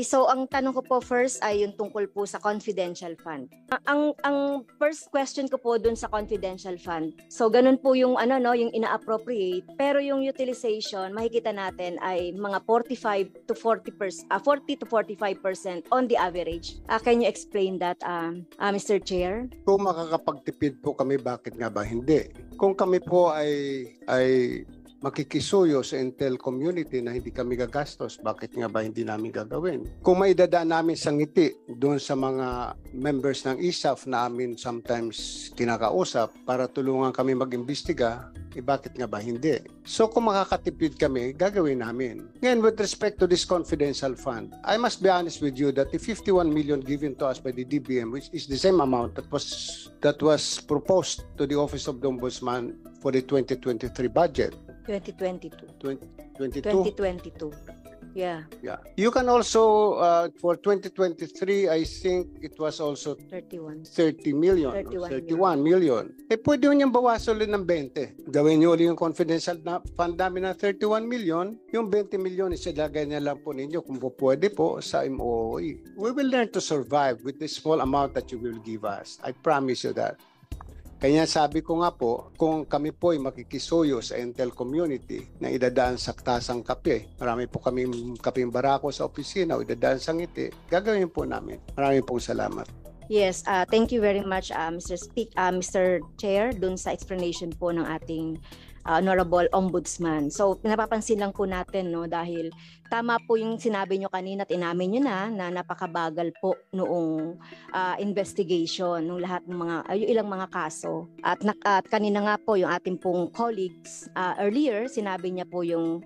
So ang tanong ko po first ay yung tungkol po sa confidential fund. Ang first question ko po dun sa confidential fund. So ganun po yung yung ina-appropriate, pero yung utilization makikita natin ay mga 45 to 40%, 40 to 45% on the average. Can you explain that, Mr. Chair? Kung makakapagtipid po kami, bakit nga ba hindi? Kung kami po ay makikisuyo sa Intel community na hindi kami gagastos, bakit nga ba hindi namin gagawin? Kung may dadaan namin sa ngiti doon sa mga members ng ISAF na amin sometimes kinakausap para tulungan kami mag-imbestiga, bakit nga ba hindi? So kung makakatipid kami, gagawin namin. Ngayon, with respect to this confidential fund, I must be honest with you that the 51 million given to us by the DBM, which is the same amount that was proposed to the Office of the Ombudsman for the 2023 budget. 2022. 2022? Yeah. You can also, for 2023, I think it was also 31 million. Pwede nyo niyang bawasan ulit ng 20. Gawin nyo ulit yung confidential fund namin na 31 million. Yung 20 million, isilagay na lang po ninyo kung pwede po sa MOE. We will learn to survive with the small amount that you will give us. I promise you that. Kaya sabi ko nga po, kung kami po ay makikisuyo sa Intel community na idadaan sa tasang kape, marami po kami kapeng barako sa opisina o idadaan sa ngiti, gagawin po namin. Maraming pong salamat. Yes, thank you very much, Mr. Chair, dun sa explanation po ng ating Honorable Ombudsman. So, pinapapansin lang po natin, no, dahil tama po yung sinabi nyo kanina at inamin nyo na napakabagal po noong investigation ng lahat ng mga yung ilang mga kaso. At kanina nga po yung ating pong colleagues earlier, sinabi niya po yung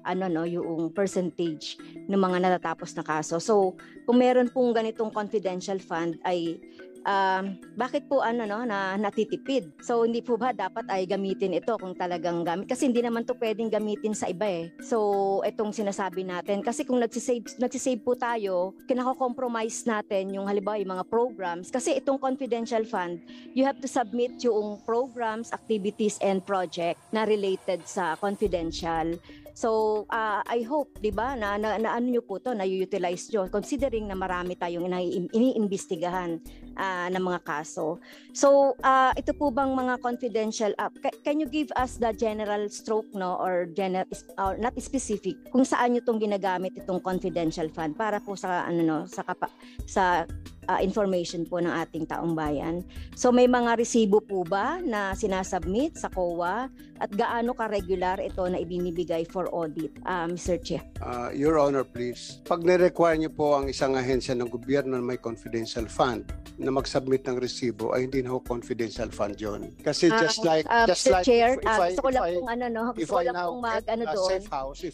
yung percentage ng mga natatapos na kaso. So, kung meron pong ganitong confidential fund ay bakit po na natitipid? So hindi po ba dapat ay gamitin ito kung talagang gamit? Kasi hindi naman to pwedeng gamitin sa iba eh. So itong sinasabi natin, kasi kung nagsisave po tayo, kinako-compromise natin yung halimbawa yung mga programs. Kasi itong confidential fund, you have to submit yung programs, activities, and project na related sa confidential. So, I hope, di ba, na ano nyo po to, na-utilize nyo, considering na marami tayong iniimbestigahan ng mga kaso. So, ito po bang mga confidential, can you give us the general stroke, no, or not specific, kung saan nyo itong ginagamit itong confidential fund para po sa, sa information po ng ating taong bayan. So, may mga resibo po ba na sinasubmit sa COA at gaano ka-regular ito na ibinibigay for audit, Mr. Chair? Your Honor, please. Pag ni-require niyo po ang isang ahensya ng gobyerno na may confidential fund na mag-submit ng resibo, ay hindi na ho confidential fund yun. Kasi just like Mr. Chair, gusto ko lang pong doon.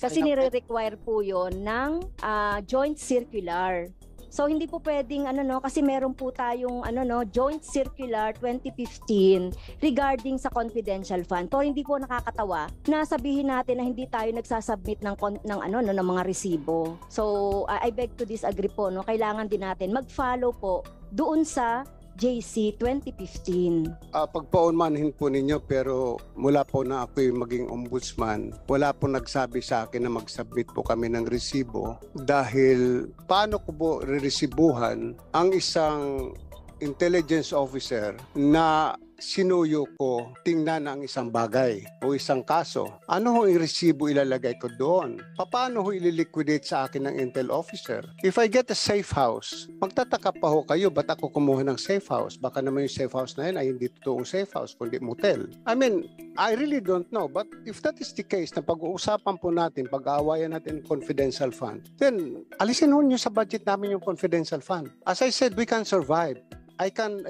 Kasi nire-require po yun ng joint circular. So hindi po pwedeng kasi meron po tayong Joint Circular 2015 regarding sa confidential fund. So hindi po nakakatawa na sabihin natin na hindi tayo nagsasubmit ng mga resibo. So I beg to disagree po, no. Kailangan din natin mag-follow po doon sa JC 2015. Pagpaunmanhin po ninyo, pero mula po na ako'y maging ombudsman, wala po nagsabi sa akin na mag-submit po kami ng resibo, dahil paano ko po re-resibuhan ang isang intelligence officer na sinuyo ko tingnan ang isang bagay o isang kaso? Ano ho yung resibo ilalagay ko doon? Paano ho ililiquidate sa akin ng intel officer? If I get a safe house, magtataka pa ho kayo, ba't ako kumuha ng safe house? Baka naman yung safe house na yun ay hindi totoong safe house, kundi motel. I mean, I really don't know, but if that is the case, na pag-uusapan po natin, pag-aawayan natin confidential fund, then alisin ho nyo sa budget namin yung confidential fund. As I said, we can survive. I can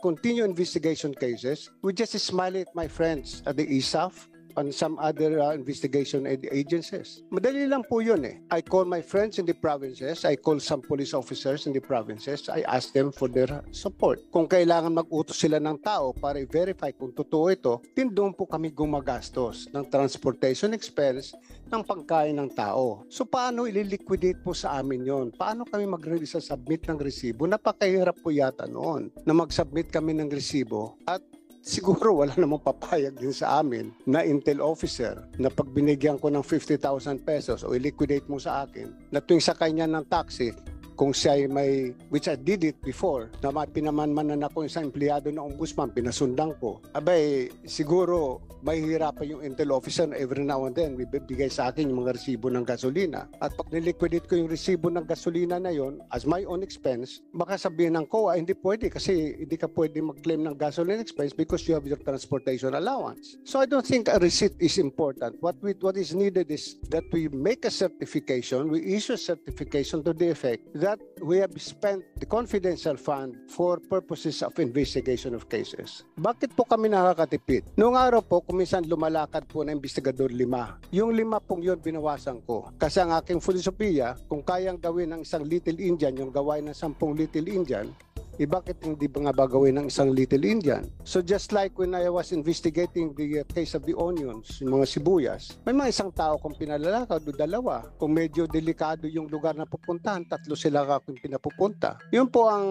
continue investigation cases. We just smile at my friends at the ISAF and some other investigation agencies. Madali lang po yun eh. I call my friends in the provinces. I call some police officers in the provinces. I ask them for their support. Kung kailangan mag-utos sila ng tao para i-verify kung totoo ito, din doon po kami gumagastos ng transportation expense ng pagkain ng tao. So paano ililiquidate po sa amin yon? Paano kami mag-submit ng resibo? Napakahirap po yata noon na mag-submit kami ng resibo at siguro wala namang papayag din sa amin na intel officer na pag binigyan ko ng 50,000 pesos o i-liquidate mo sa akin, na tuwing sakay niya ng taxi, kung siya ay may, which I did it before, na pinamanmanan ako isang empleyado ng ombudsman, pinasundan ko. Abay, siguro mahihirapan yung intel officer every now and then, bibigay sa akin yung mga resibo ng gasolina. At pag niliquidate ko yung resibo ng gasolina na yon as my own expense, baka sabihin ng COA, hindi pwede kasi hindi ka pwede mag-claim ng gasoline expense because you have your transportation allowance. So I don't think a receipt is important. What is needed is that we make a certification, we issue a certification to the effect that we have spent the confidential fund for purposes of investigation of cases. Bakit po kami nakakatipid? Noong araw po, kuminsan lumalakad po na investigador 5. Yung 5 pong yun binawasan ko. Kasi ang aking filosofiya, kung kayang gawin ng isang Little Indian, yung gawain ng 10 Little Indian, bakit hindi ba nga ba gawin ng isang Little Indian? So just like when I was investigating the case of the onions, yung mga sibuyas, may mga isang tao kung pinalalakad o 2. Kung medyo delikado yung lugar na pupuntahan, 3 sila akong pinapupunta. Yun po ang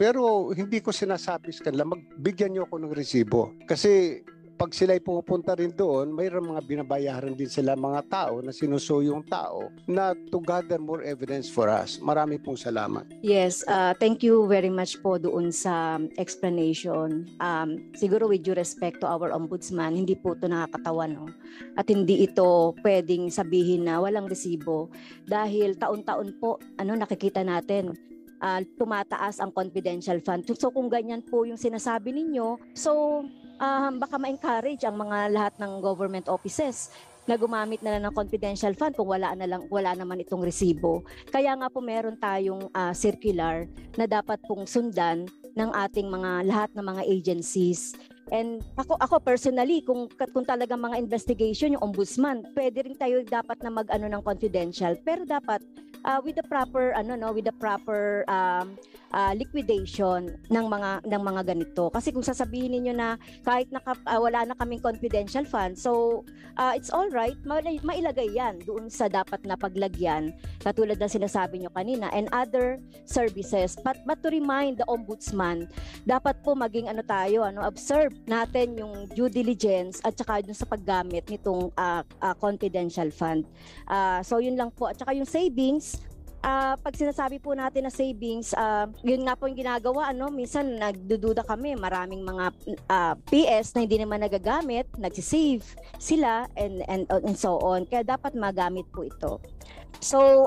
pero hindi ko sinasabi sa kanila, magbigyan niyo ako ng resibo. Kasi pag sila'y pupunta rin doon, mayroong mga binabayaran din sila mga tao na sinuso yung tao na to gather more evidence for us. Marami pong salamat. Yes, thank you very much po doon sa explanation. Siguro with due respect to our ombudsman, hindi po ito nakakatawa, no? At hindi ito pwedeng sabihin na walang resibo dahil taon-taon po nakikita natin tumataas ang confidential fund. So kung ganyan po yung sinasabi ninyo, so baka ma-encourage ang mga lahat ng government offices na gumamit na lang ng confidential fund kung wala naman itong resibo. Kaya nga po meron tayong circular na dapat pong sundan ng ating lahat ng mga agencies. And ako personally, kung talagang mga investigation yung ombudsman, pwede rin tayo dapat na mag-ano ng confidential, pero dapat with the proper liquidation ng mga ganito. Kasi kung sasabihin niyo na kahit wala na kaming confidential fund, so it's all right, mailagay yan doon sa dapat na paglagyan, katulad ng sinasabi niyo kanina, and other services. But to remind the ombudsman, dapat po maging observe natin yung due diligence at saka dun sa paggamit nitong confidential fund. So yun lang po. At saka yung savings, pag sinasabi po natin na savings, yun nga po yung ginagawa, minsan nagdududa kami, maraming mga PS na hindi naman nagagamit, nagsisave sila and so on. Kaya dapat magamit po ito. So,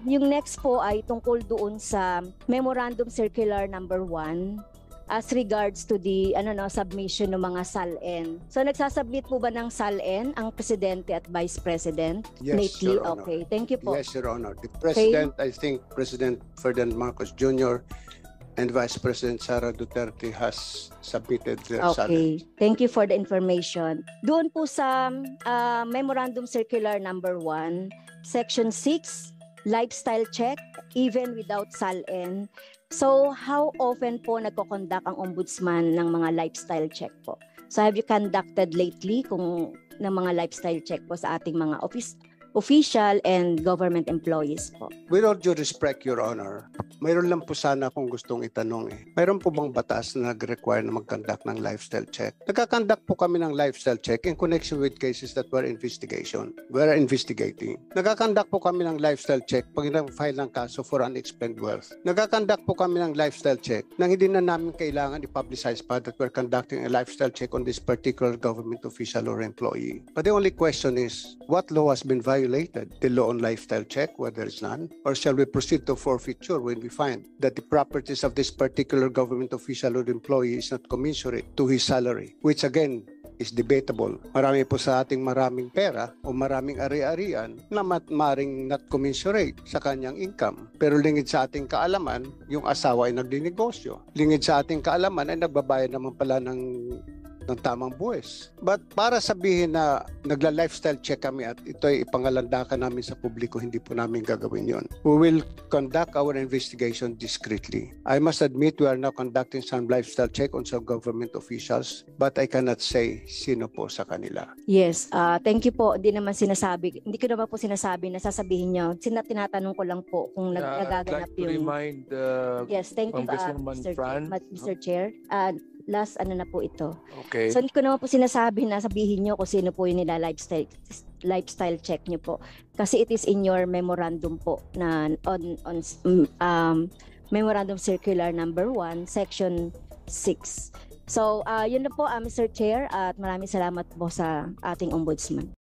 yung next po ay tungkol doon sa Memorandum Circular number 1 as regards to the submission ng mga SALN. So nagsasubmit po ba ng SALN ang Presidente at Vice President lately? Your Honor. Okay, thank you po. Yes, Your Honor. The President, I think President Ferdinand Marcos Jr. and Vice President Sara Duterte has submitted their SALN. Okay, thank you for the information. Doon po sa Memorandum Circular number 1, Section 6, lifestyle check, even without SALN. So, how often po nagko-conduct ang ombudsman ng mga lifestyle check po? So, have you conducted lately ng mga lifestyle check po sa ating mga official and government employees po? With all due respect, Your Honor, mayroon lang po sana akong gustong itanong Mayroon po bang batas na nag-require na mag-conduct ng lifestyle check? Nagka-conduct po kami ng lifestyle check in connection with cases that we're investigating. Nagka-conduct po kami ng lifestyle check pag nag-file ng kaso for unexplained wealth. Nagka-conduct po kami ng lifestyle check nang hindi na namin kailangan i-publicize pa that we're conducting a lifestyle check on this particular government official or employee. But the only question is, what law has been violated? The law on lifestyle check, where there is none? Or shall we proceed to forfeiture when we find that the properties of this particular government official or employee is not commensurate to his salary, which again is debatable. Marami po sa ating maraming pera o maraming ari-arian na maring not commensurate sa kanyang income. Pero lingid sa ating kaalaman, yung asawa ay nagdinegosyo. Lingid sa ating kaalaman ay nagbabayad naman pala ng tamang buwis. But para sabihin na nagla-lifestyle check kami at ito ay ipangalandakan namin sa publiko, hindi po namin gagawin yon. We will conduct our investigation discreetly. I must admit we are now conducting some lifestyle check on some government officials, but I cannot say sino po sa kanila. Yes, thank you po. Hindi ko naman po sinasabi na sasabihin nyo. Tinatanong ko lang po kung nagaganap like yung... remind yes, thank you, Mr. Chair. Last na po ito. Okay. So hindi ko naman po sinasabi na sabihin nyo kung sino po yung nila lifestyle lifestyle check niyo po. Kasi it is in your memorandum po na on Memorandum Circular number 1, Section 6. So, yun na po, Mr. Chair, at maraming salamat po sa ating Ombudsman.